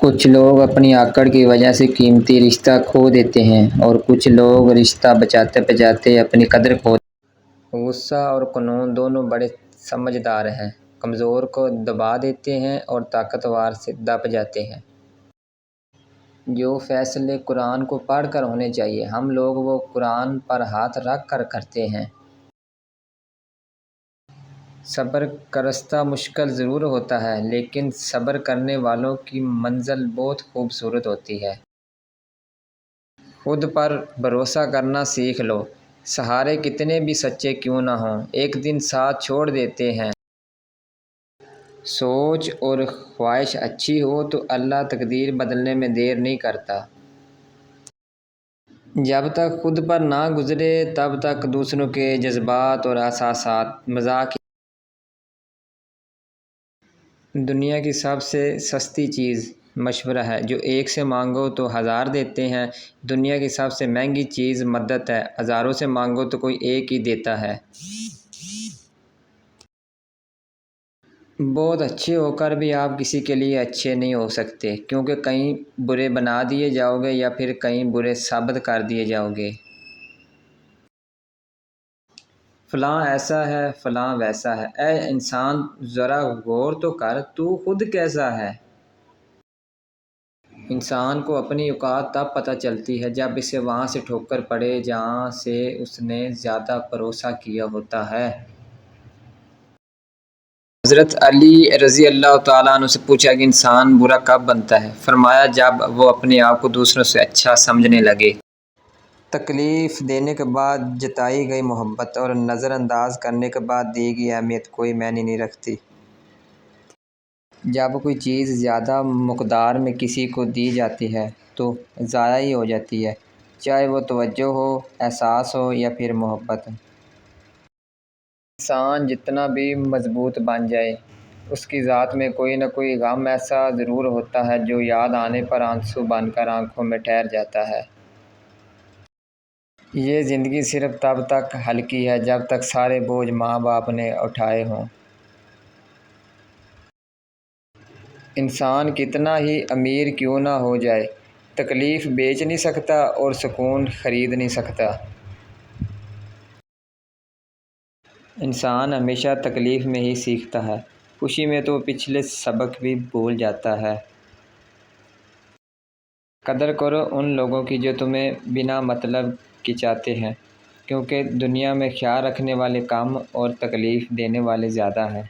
کچھ لوگ اپنی آکڑ کی وجہ سے قیمتی رشتہ کھو دیتے ہیں اور کچھ لوگ رشتہ بچاتے بچاتے اپنی قدر کھو دیتے ہیں۔ غصہ اور قنوع دونوں بڑے سمجھدار ہیں، کمزور کو دبا دیتے ہیں اور طاقتور سے دب جاتے ہیں۔ جو فیصلے قرآن کو پڑھ کر ہونے چاہیے، ہم لوگ وہ قرآن پر ہاتھ رکھ کر کرتے ہیں۔ صبر کا راستہ مشکل ضرور ہوتا ہے، لیکن صبر کرنے والوں کی منزل بہت خوبصورت ہوتی ہے۔ خود پر بھروسہ کرنا سیکھ لو، سہارے کتنے بھی سچے کیوں نہ ہوں، ایک دن ساتھ چھوڑ دیتے ہیں۔ سوچ اور خواہش اچھی ہو تو اللہ تقدیر بدلنے میں دیر نہیں کرتا۔ جب تک خود پر نہ گزرے تب تک دوسروں کے جذبات اور احساسات مذاق ہی۔ دنیا کی سب سے سستی چیز مشورہ ہے، جو ایک سے مانگو تو ہزار دیتے ہیں۔ دنیا کی سب سے مہنگی چیز مدد ہے، ہزاروں سے مانگو تو کوئی ایک ہی دیتا ہے۔ بہت اچھے ہو کر بھی آپ کسی کے لیے اچھے نہیں ہو سکتے، کیونکہ کہیں برے بنا دیے جاؤ گے یا پھر کہیں برے ثابت کر دیے جاؤ گے۔ فلاں ایسا ہے، فلاں ویسا ہے، اے انسان ذرا غور تو کر، تو خود کیسا ہے؟ انسان کو اپنی اوقات تب پتہ چلتی ہے جب اسے وہاں سے ٹھوکر پڑے جہاں سے اس نے زیادہ بھروسہ کیا ہوتا ہے۔ حضرت علی رضی اللہ تعالیٰ عنہ سے پوچھا کہ انسان برا کب بنتا ہے؟ فرمایا جب وہ اپنے آپ کو دوسروں سے اچھا سمجھنے لگے۔ تکلیف دینے کے بعد جتائی گئی محبت اور نظر انداز کرنے کے بعد دی گئی اہمیت کوئی معنی نہیں رکھتی۔ جب کوئی چیز زیادہ مقدار میں کسی کو دی جاتی ہے تو ضائع ہی ہو جاتی ہے، چاہے وہ توجہ ہو، احساس ہو یا پھر محبت۔ انسان جتنا بھی مضبوط بن جائے، اس کی ذات میں کوئی نہ کوئی غم ایسا ضرور ہوتا ہے جو یاد آنے پر آنسو بن کر آنکھوں میں ٹھہر جاتا ہے۔ یہ زندگی صرف تب تک ہلکی ہے جب تک سارے بوجھ ماں باپ نے اٹھائے ہوں۔ انسان کتنا ہی امیر کیوں نہ ہو جائے، تکلیف بیچ نہیں سکتا اور سکون خرید نہیں سکتا۔ انسان ہمیشہ تکلیف میں ہی سیکھتا ہے، خوشی میں تو پچھلے سبق بھی بھول جاتا ہے۔ قدر کرو ان لوگوں کی جو تمہیں بنا مطلب کے چاہتے ہیں، کیونکہ دنیا میں خیال رکھنے والے کم اور تکلیف دینے والے زیادہ ہیں۔